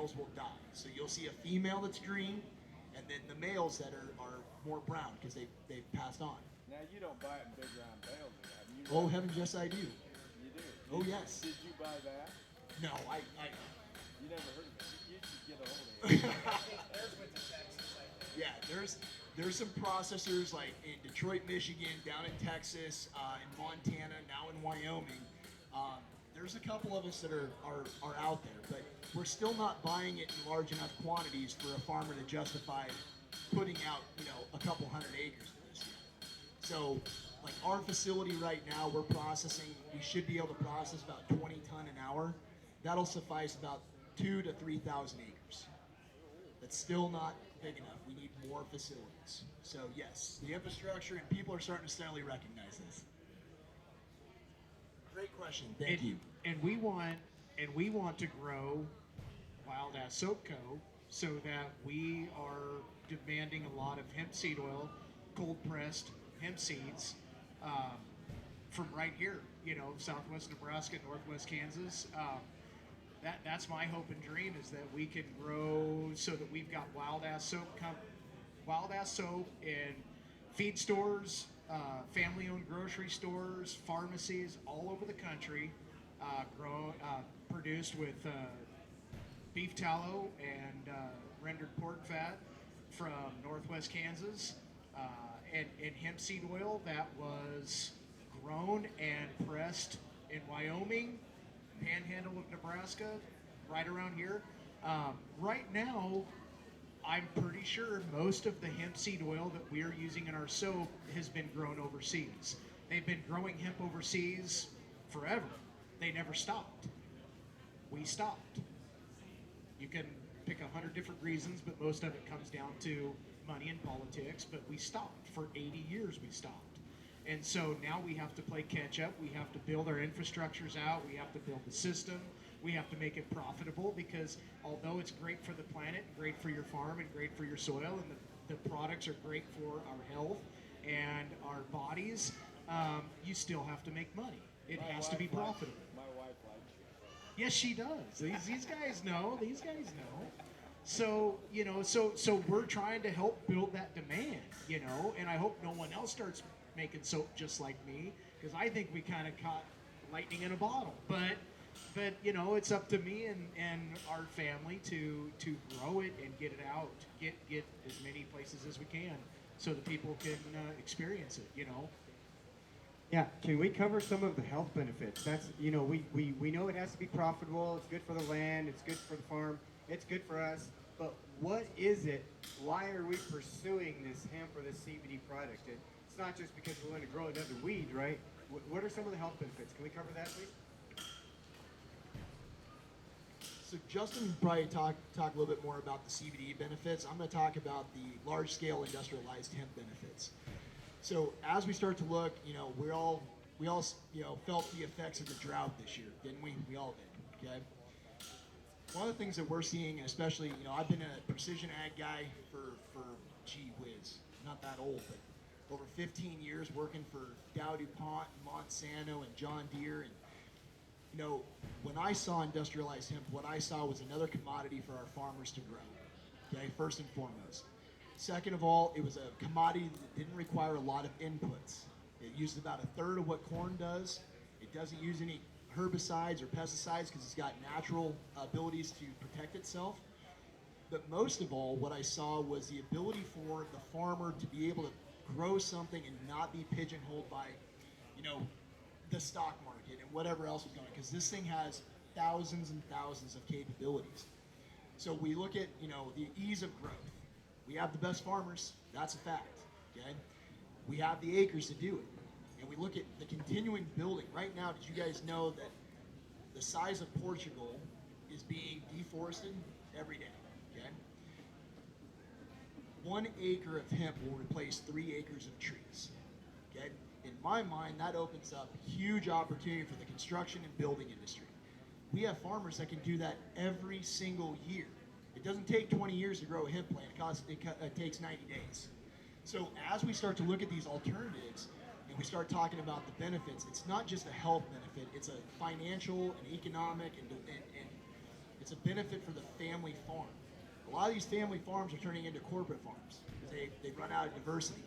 males will die. So you'll see a female that's green, and then the males that are more brown because they've passed on. Now you don't buy it in big round bales, have you? Oh heavens, yes I do. You do. Oh yes. Did you buy that? No, You never heard of it. You should get a hold of it. yeah, there's some processors like in Detroit, Michigan, down in Texas, in Montana, now in Wyoming. There's a couple of us that are out there, but we're still not buying it in large enough quantities for a farmer to justify putting out, a couple hundred acres of this yet. So, like our facility right now, we should be able to process about 20 ton an hour. That'll suffice about 2,000 to 3,000 acres. That's still not big enough. We need more facilities. So yes, the infrastructure and people are starting to steadily recognize this. Great question. Thank you. And we want to grow Wild Ass Soap Co. so that we are demanding a lot of hemp seed oil, cold pressed hemp seeds from right here, Southwest Nebraska, Northwest Kansas. That's my hope and dream, is that we can grow so that we've got Wild Ass Soap in feed stores, family-owned grocery stores, pharmacies all over the country, produced with beef tallow and rendered pork fat from Northwest Kansas, and hemp seed oil that was grown and pressed in Wyoming, Panhandle of Nebraska, right around here. Right now, I'm pretty sure most of the hemp seed oil that we're using in our soap has been grown overseas. They've been growing hemp overseas forever. They never stopped. We stopped. You can pick 100 different reasons, but most of it comes down to money and politics, but we stopped. For 80 years we stopped. And so now we have to play catch up. We have to build our infrastructures out. We have to build the system. We have to make it profitable, because although it's great for the planet, great for your farm, and great for your soil, and the products are great for our health and our bodies, you still have to make money. It has to be profitable. My wife likes you. Yes, she does. These guys know. These guys know. So, so we're trying to help build that demand, and I hope no one else starts making soap just like me, because I think we kind of caught lightning in a bottle. But it's up to me and our family to grow it and get it out, get as many places as we can, so that people can experience it. Yeah, can we cover some of the health benefits? That's, we know it has to be profitable, it's good for the land, it's good for the farm, it's good for us, but what is it? Why are we pursuing this hemp or this CBD product? It's not just because we want to grow another weed, right? What are some of the health benefits? Can we cover that, please? So Justin can probably talk a little bit more about the CBD benefits. I'm going to talk about the large-scale industrialized hemp benefits. So as we start to look, we all felt the effects of the drought this year, didn't we? We all did. Okay. One of the things that we're seeing, and especially, I've been a precision ag guy for gee whiz, not that old, but over 15 years working for Dow DuPont, Monsanto, and John Deere, and when I saw industrialized hemp, what I saw was another commodity for our farmers to grow. Okay, first and foremost. Second of all, it was a commodity that didn't require a lot of inputs. It used about a third of what corn does. It doesn't use any herbicides or pesticides because it's got natural abilities to protect itself. But most of all, what I saw was the ability for the farmer to be able to grow something and not be pigeonholed by, the stock market and whatever else was going on, because this thing has thousands and thousands of capabilities. So we look at, the ease of growth. We have the best farmers, that's a fact, okay? We have the acres to do it. And we look at the continuing building. Right now, did you guys know that the size of Portugal is being deforested every day, okay? 1 acre of hemp will replace 3 acres of trees, okay? In my mind, that opens up huge opportunity for the construction and building industry. We have farmers that can do that every single year. It doesn't take 20 years to grow a hemp plant. It takes 90 days. So as we start to look at these alternatives and we start talking about the benefits, it's not just a health benefit, it's a financial and economic and It's a benefit for the family farm. A lot of these family farms are turning into corporate farms because they run out of diversity.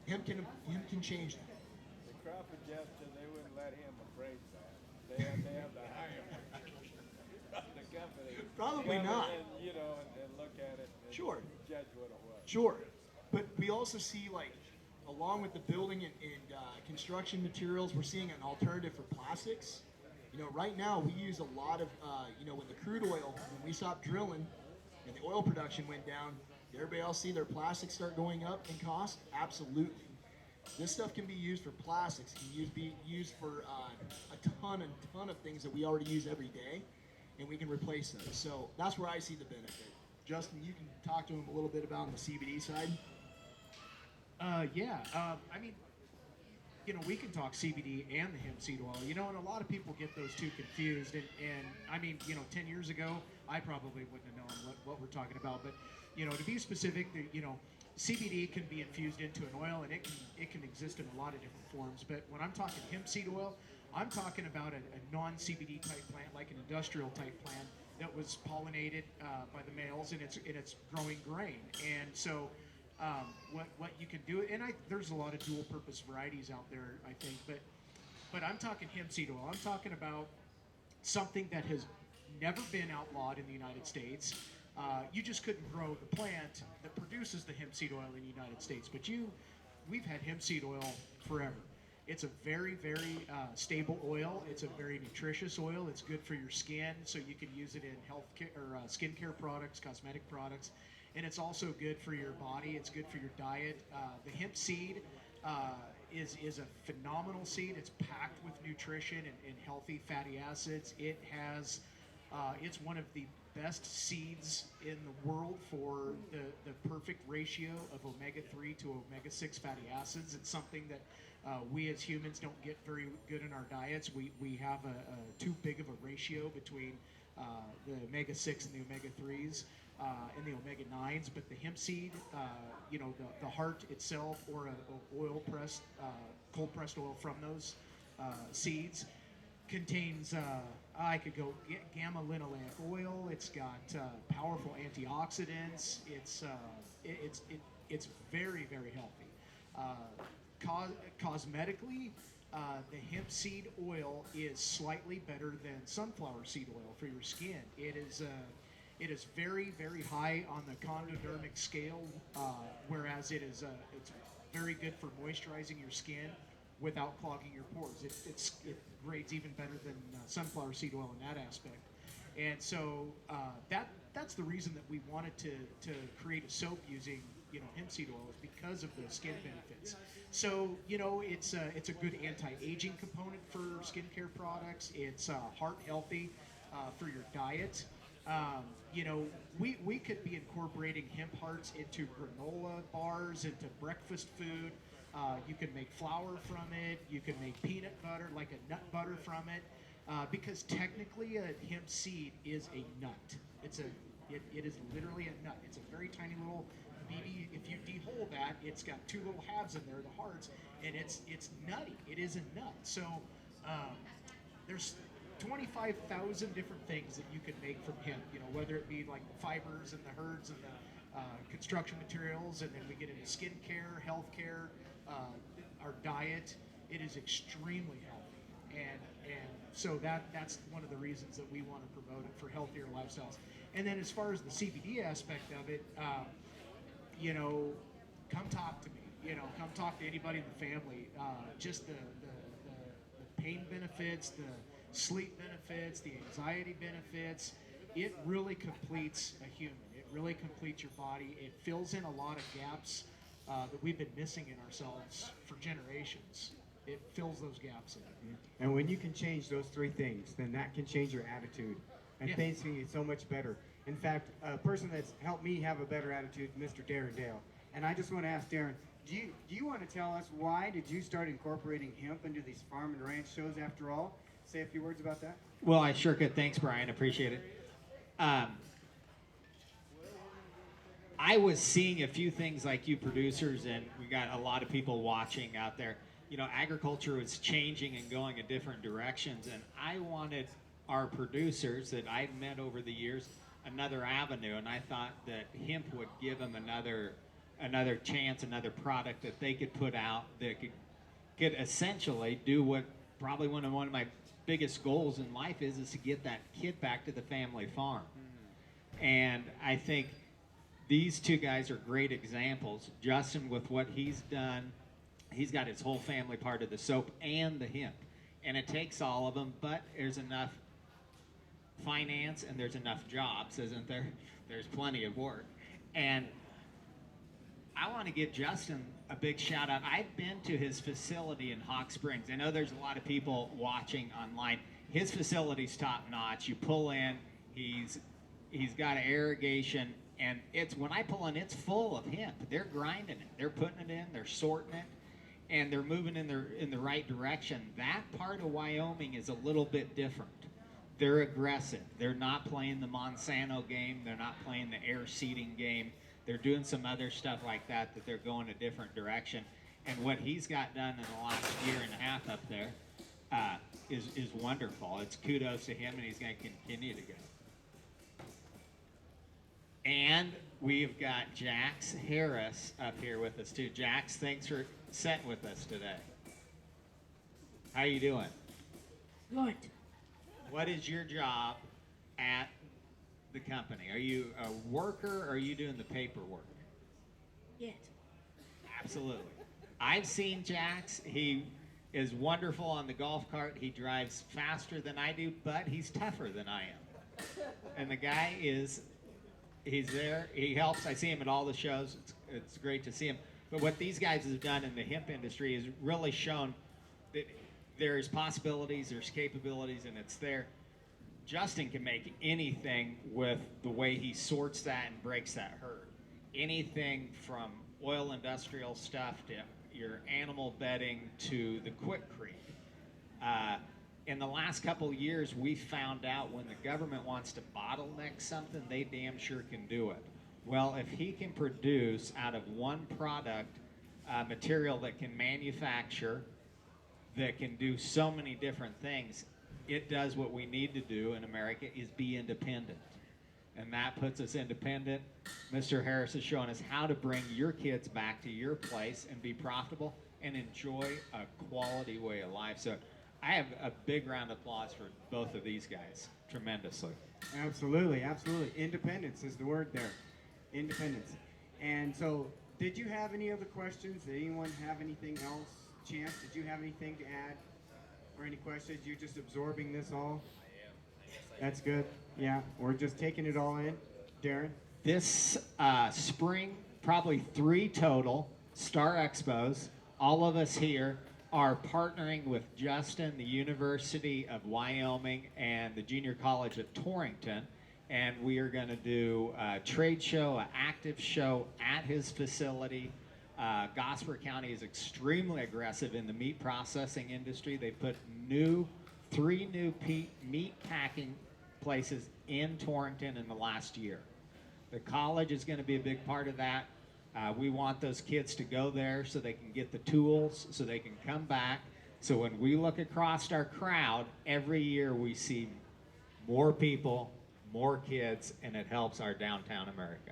Hemp can change that. The crop adjuster, they wouldn't let him appraise that. They have to hire him. The company. Probably come not. And, and look at it and Sure. judge what it was. Sure, but we also see, like, along with the building and construction materials, we're seeing an alternative for plastics. Right now we use a lot of, when the crude oil, when we stopped drilling and the oil production went down, did everybody else see their plastics start going up in cost? Absolutely. This stuff can be used for plastics, can be used for a ton of things that we already use every day, and we can replace those. So that's where I see the benefit. Justin, you can talk to him a little bit about on the CBD side. I mean, we can talk CBD and the hemp seed oil, and a lot of people get those two confused. And I mean, 10 years ago, I probably wouldn't have known what we're talking about. But, to be specific, CBD can be infused into an oil, and it can exist in a lot of different forms. But when I'm talking hemp seed oil, I'm talking about a non-CBD type plant, like an industrial type plant that was pollinated by the males, and it's growing grain. And so what you can do, and there's a lot of dual purpose varieties out there, I think, but I'm talking hemp seed oil. I'm talking about something that has never been outlawed in the United States. You just couldn't grow the plant that produces the hemp seed oil in the United States, but we've had hemp seed oil forever. It's a very, very stable oil. It's a very nutritious oil. It's good for your skin, so you can use it in health care or skincare products, cosmetic products, and it's also good for your body. It's good for your diet. The hemp seed is a phenomenal seed. It's packed with nutrition and healthy fatty acids. It has, it's one of the best seeds in the world for the perfect ratio of omega-3 to omega-6 fatty acids. It's something that we as humans don't get very good in our diets. We have a too big of a ratio between the omega-6 and the omega-3s and the omega-9s, but the hemp seed, the heart itself, or a oil pressed, cold pressed oil from those seeds, contains I could go gamma linolenic oil. It's got powerful antioxidants. It's very, very healthy. Cosmetically, the hemp seed oil is slightly better than sunflower seed oil for your skin. It is very, very high on the condodermic scale, whereas it's very good for moisturizing your skin without clogging your pores. It grades even better than sunflower seed oil in that aspect. And so that's the reason that we wanted to create a soap using hemp seed oil, is because of the skin benefits. So it's a good anti-aging component for skincare products. It's heart healthy for your diet. We could be incorporating hemp hearts into granola bars, into breakfast food. You can make flour from it. You can make peanut butter, like a nut butter from it, because technically a hemp seed is a nut. It is literally a nut. It's a very tiny little BB. If you de-hole that, it's got two little halves in there, the hearts, and it's nutty. It is a nut. So there's 25,000 different things that you can make from hemp. Whether it be like the fibers and the herds and the construction materials, and then we get into skincare, healthcare, our diet. It is extremely healthy, and so that's one of the reasons that we want to promote it for healthier lifestyles. And then as far as the CBD aspect of it, come talk to me. Come talk to anybody in the family. Just the pain benefits, the sleep benefits, the anxiety benefits. It really completes a human. It really completes your body. It fills in a lot of gaps that we've been missing in ourselves for generations. It fills those gaps in. And when you can change those three things, then that can change your attitude, and things can get so much better. In fact, a person that's helped me have a better attitude is Mr. Darren Dale. And I just want to ask Darren, do you want to tell us why did you start incorporating hemp into these farm and ranch shows after all? Say a few words about that. Well, I sure could. Thanks, Brian. Appreciate it. I was seeing a few things like you producers, and we got a lot of people watching out there. Agriculture was changing and going in different directions, and I wanted our producers that I've met over the years another avenue, and I thought that hemp would give them another chance, another product that they could put out that could essentially do what probably one of my biggest goals in life is to get that kid back to the family farm. And I think these two guys are great examples. Justin, with what he's done, he's got his whole family part of the soap and the hemp. And it takes all of them, but there's enough finance and there's enough jobs, isn't there? There's plenty of work. And I want to give Justin a big shout out. I've been to his facility in Hawk Springs. I know there's a lot of people watching online. His facility's top notch. You pull in, he's got irrigation, and it's when I pull in, it's full of hemp. They're grinding it, they're putting it in, they're sorting it, and they're moving in the right direction. That part of Wyoming is a little bit different. They're aggressive. They're not playing the Monsanto game. They're not playing the air seeding game. They're doing some other stuff like that they're going a different direction. And what he's got done in the last year and a half up there is wonderful. It's kudos to him, and he's going to continue to go. And we've got Jax Harris up here with us too. Jax, thanks for sitting with us today. How you doing? Good. What is your job at the company? Are you a worker or are you doing the paperwork? Yes. Absolutely. I've seen Jax. He is wonderful on the golf cart. He drives faster than I do, but he's tougher than I am. And the guy he's there. He helps. I see him at all the shows. It's great to see him. But what these guys have done in the hemp industry is really shown that there's possibilities, there's capabilities, and it's there. Justin can make anything with the way he sorts that and breaks that herd. Anything from oil industrial stuff to your animal bedding to the quickcrete. In the last couple of years, we found out when the government wants to bottleneck something, they damn sure can do it. Well, if he can produce out of one product material that can manufacture, that can do so many different things, it does what we need to do in America is be independent. And that puts us independent. Mr. Harris is showing us how to bring your kids back to your place and be profitable and enjoy a quality way of life. So I have a big round of applause for both of these guys, tremendously. Absolutely, absolutely. Independence is the word there. Independence. And so, did you have any other questions? Did anyone have anything else? Chance, did you have anything to add? Or any questions? You're just absorbing this all? I am. That's good. Yeah, we're just taking it all in. Darren? This spring, probably 3 total Star Expos. All of us here are partnering with Justin, the University of Wyoming, and the Junior College at Torrington. And we are going to do a trade show, an active show at his facility. Gosper County is extremely aggressive in the meat processing industry. They put 3 new meat packing places in Torrington in the last year. The college is going to be a big part of that. We want those kids to go there so they can get the tools, so they can come back. So when we look across our crowd, every year we see more people, more kids, and it helps our downtown America.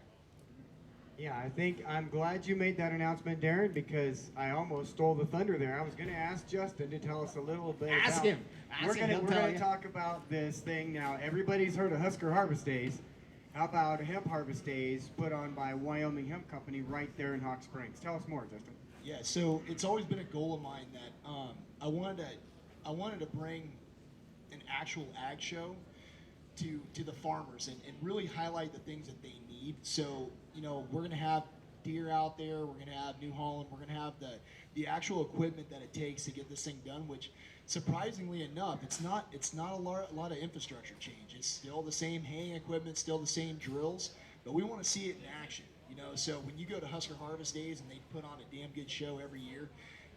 Yeah, I'm glad you made that announcement, Darren, because I almost stole the thunder there. I was going to ask Justin to tell us a little bit Ask about... him. We're going to talk about this thing now. Everybody's heard of Husker Harvest Days. How about Hemp Harvest Days put on by Wyoming Hemp Company right there in Hawk Springs? Tell us more, Justin. Yeah, so it's always been a goal of mine that I wanted to bring an actual ag show to the farmers and really highlight the things that they need. So, we're going to have deer out there, we're going to have New Holland, we're going to have the actual equipment that it takes to get this thing done, which surprisingly enough, it's not a lot of infrastructure change. It's still the same haying equipment, still the same drills, but we want to see it in action. So when you go to Husker Harvest Days and they put on a damn good show every year,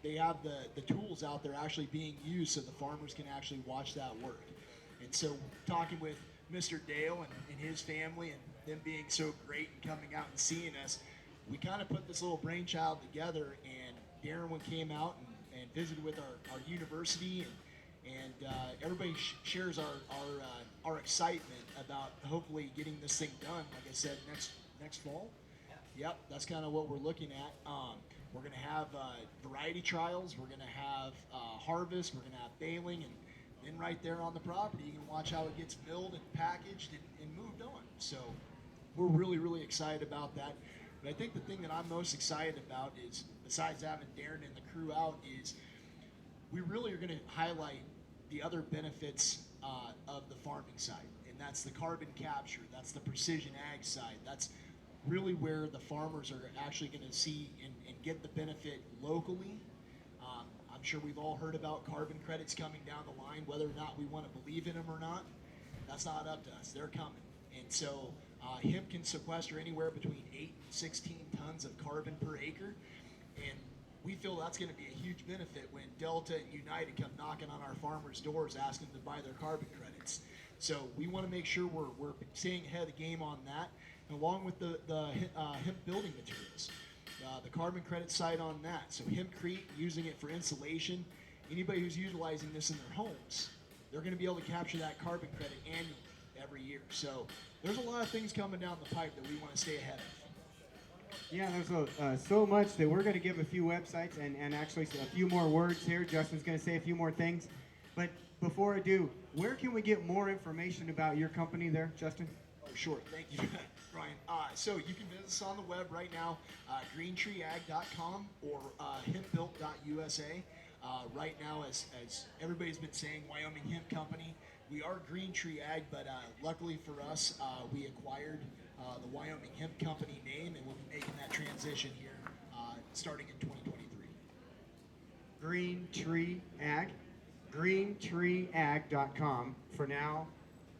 they have the tools out there actually being used so the farmers can actually watch that work. And so talking with Mr. Dale and his family and them being so great and coming out and seeing us, we kind of put this little brainchild together, and Darren came out and visited with our university and everybody shares our excitement about hopefully getting this thing done. Like I said, next fall. Yep, that's kind of what we're looking at. We're going to have variety trials. We're going to have harvest. We're going to have baling, and then right there on the property, you can watch how it gets milled and packaged and moved on. So we're really excited about that. But I think the thing that I'm most excited about is, besides having Darren and the crew out, is we really are going to highlight the other benefits of the farming side, and that's the carbon capture, that's the precision ag side, that's really where the farmers are actually going to see and get the benefit locally. I'm sure we've all heard about carbon credits coming down the line, whether or not we want to believe in them or not. That's not up to us. They're coming. And so hemp can sequester anywhere between 8 and 16 tons of carbon per acre. And we feel that's going to be a huge benefit when Delta and United come knocking on our farmers' doors asking them to buy their carbon credits. So we want to make sure we're staying ahead of the game on that, and along with the hemp building materials. The carbon credit side on that. So hempcrete, using it for insulation. Anybody who's utilizing this in their homes, they're going to be able to capture that carbon credit annually every year. So there's a lot of things coming down the pipe that we want to stay ahead of. Yeah, there's so much that we're going to give a few websites and actually a few more words here. Justin's going to say a few more things. But before I do, where can we get more information about your company there, Justin? Oh, sure. Thank you, Brian. So you can visit us on the web right now, greentreeag.com or hempbuilt.usa. Right now, as everybody's been saying, Wyoming Hemp Company, we are Green Tree Ag, but luckily for us, we acquired the Wyoming Hemp Company name, and we'll be making that transition here starting in 2023. Green Tree Ag, greentreeag.com for now.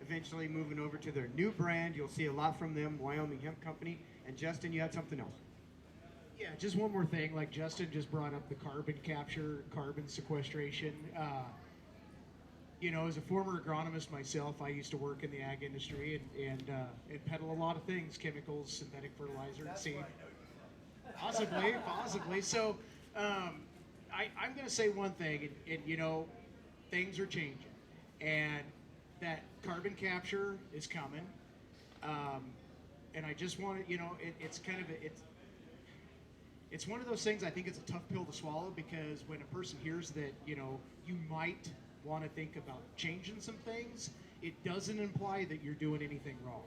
Eventually moving over to their new brand. You'll see a lot from them, Wyoming Hemp Company. And Justin, you had something else. Yeah, just one more thing. Like Justin just brought up the carbon capture, carbon sequestration. As a former agronomist myself, I used to work in the ag industry and peddle a lot of things, chemicals, synthetic fertilizer, and seed. Possibly. So I'm going to say one thing, and things are changing, and that carbon capture is coming. And I just want to, it's one of those things. I think it's a tough pill to swallow, because when a person hears that, you might want to think about changing some things, it doesn't imply that you're doing anything wrong.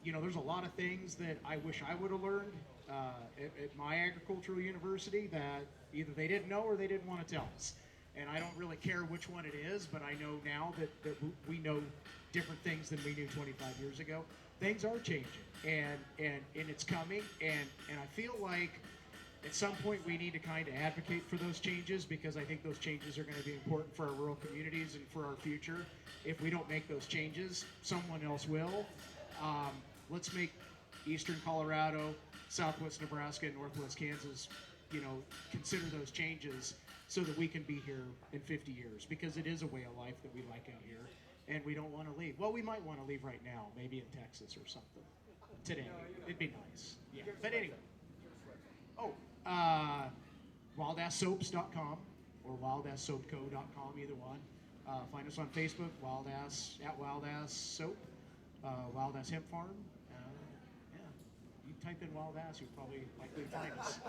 There's a lot of things that I wish I would have learned at my agricultural university that either they didn't know or they didn't want to tell us. And I don't really care which one it is, but I know now that we know different things than we knew 25 years ago. Things are changing, and it's coming, and I feel like at some point we need to kind of advocate for those changes, because I think those changes are going to be important for our rural communities and for our future. If we don't make those changes, someone else will. Let's make eastern Colorado, southwest Nebraska, and northwest Kansas, consider those changes so that we can be here in 50 years, because it is a way of life that we like out here, and we don't want to leave. Well, we might want to leave right now, maybe in Texas or something. Today, it'd be nice. Yeah, but anyway. WildAssSoaps.com or WildAssSoapCo.com, either one. Find us on Facebook, @WildAss Soap, Wild Ass Hemp Farm. You type in Wild Ass, you'll probably likely find us.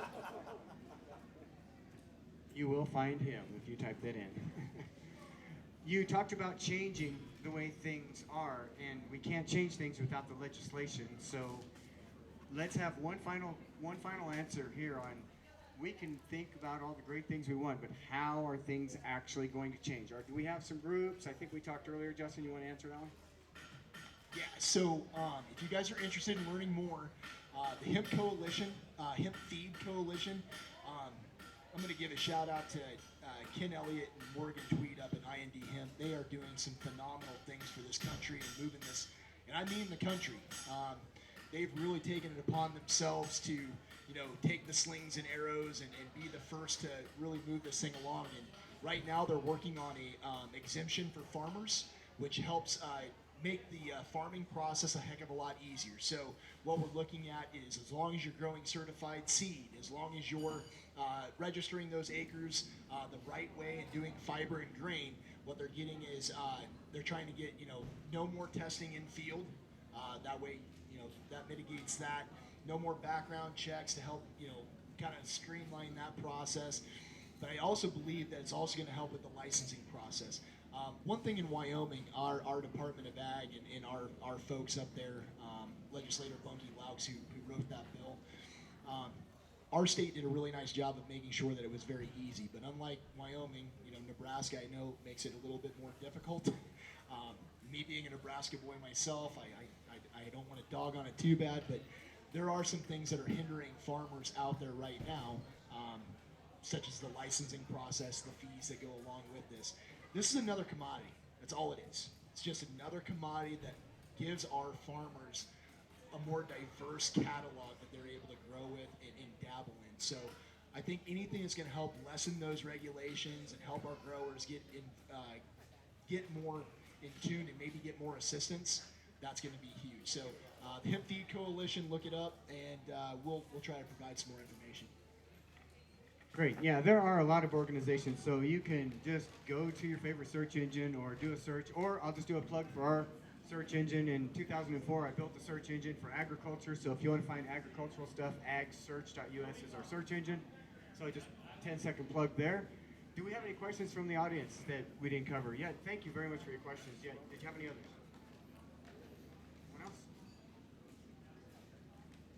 You will find him if you type that in. You talked about changing the way things are, and we can't change things without the legislation. So let's have one final answer here on, we can think about all the great things we want, but how are things actually going to change? Or do we have some groups? I think we talked earlier. Justin, you want to answer that one? Yeah, so if you guys are interested in learning more, the Hemp Coalition, Hemp Feed Coalition, I'm going to give a shout out to Ken Elliott and Morgan Tweed up at IND Hemp. They are doing some phenomenal things for this country and moving this, and I mean the country. They've really taken it upon themselves to, take the slings and arrows and be the first to really move this thing along. And right now they're working on a exemption for farmers, which helps make the farming process a heck of a lot easier. So what we're looking at is, as long as you're growing certified seed, as long as you're registering those acres the right way and doing fiber and grain, what they're getting is they're trying to get, no more testing in field. That way, that mitigates that. No more background checks to help, kind of streamline that process. But I also believe that it's also going to help with the licensing process. One thing in Wyoming, our Department of Ag and our folks up there, Legislator Bunky Laux, who wrote that bill, our state did a really nice job of making sure that it was very easy. But unlike Wyoming, Nebraska, I know, makes it a little bit more difficult. Me being a Nebraska boy myself, I don't want to dog on it too bad, but there are some things that are hindering farmers out there right now, such as the licensing process, the fees that go along with this. This is another commodity. That's all it is. It's just another commodity that gives our farmers a more diverse catalog that they're able to grow with and dabble in. So I think anything that's going to help lessen those regulations and help our growers get more in tune and maybe get more assistance, that's going to be huge. So the Hemp Feed Coalition, look it up, and we'll try to provide some more information. Great. Yeah, there are a lot of organizations, so you can just go to your favorite search engine or do a search, or I'll just do a plug for our search engine. In 2004, I built a search engine for agriculture, so if you want to find agricultural stuff, agsearch.us is our search engine. So just 10-second plug there. Do we have any questions from the audience that we didn't cover? Yeah, thank you very much for your questions. Yeah, did you have any others? Anyone else?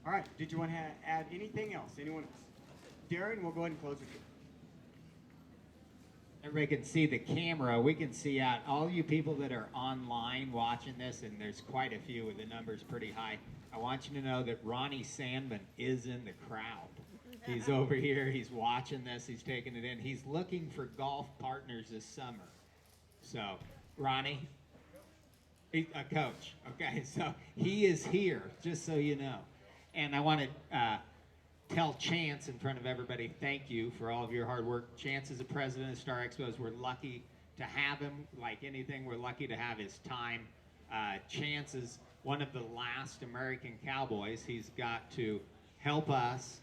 All right, did you want to add anything else? Anyone else? Darren, we'll go ahead and close with you. Everybody can see the camera. We can see out all you people that are online watching this, and there's quite a few, with the numbers pretty high. I want you to know that Ronnie Sandman is in the crowd. He's over here. He's watching this. He's taking it in. He's looking for golf partners this summer. So, Ronnie, he's a coach. Okay, so he is here, just so you know. And I want to tell Chance in front of everybody, thank you for all of your hard work. Chance is the president of Star Expos. We're lucky to have him. Like anything, we're lucky to have his time. Chance is one of the last American cowboys. He's got to help us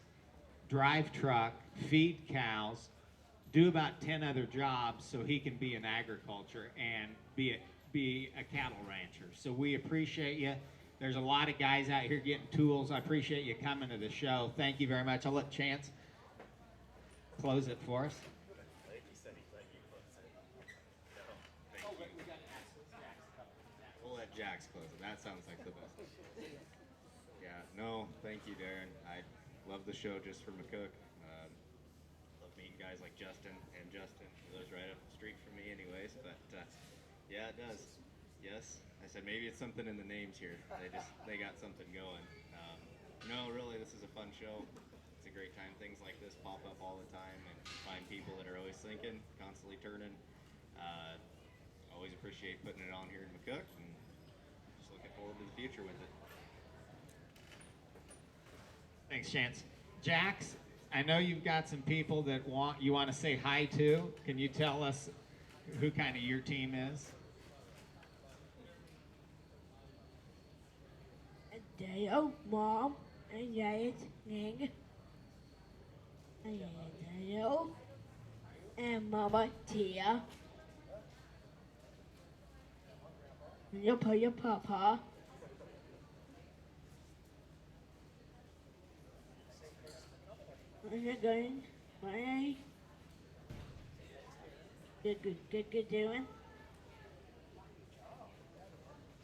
drive truck, feed cows, do about 10 other jobs so he can be in agriculture and be a cattle rancher. So we appreciate you. There's a lot of guys out here getting tools. I appreciate you coming to the show. Thank you very much. I'll let Chance close it for us. We'll let Jax close it. That sounds like the best. Yeah, no, thank you, Darren. I love the show just for McCook. Love meeting guys like Justin and Justin. He lives right up the street from me anyways, but yeah, it does. Yes. I said maybe it's something in the names here. They got something going. No, really, this is a fun show. It's a great time. Things like this pop up all the time, and find people that are always thinking, constantly turning. Always appreciate putting it on here in McCook, and just looking forward to the future with it. Thanks, Chance. Jax, I know you've got some people that you want to say hi to. Can you tell us who kind of your team is? Dale, Mom, and Dad, Ning, and Dale, and Mama Tia, and your Papa, and you're going, Bye. Good doing.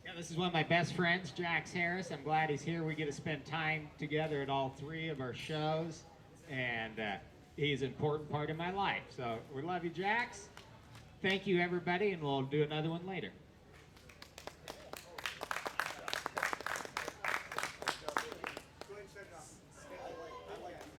Yeah, this is one of my best friends, Jax Harris. I'm glad he's here. We get to spend time together at all three of our shows, and he's an important part of my life. So we love you, Jax. Thank you, everybody, and we'll do another one later.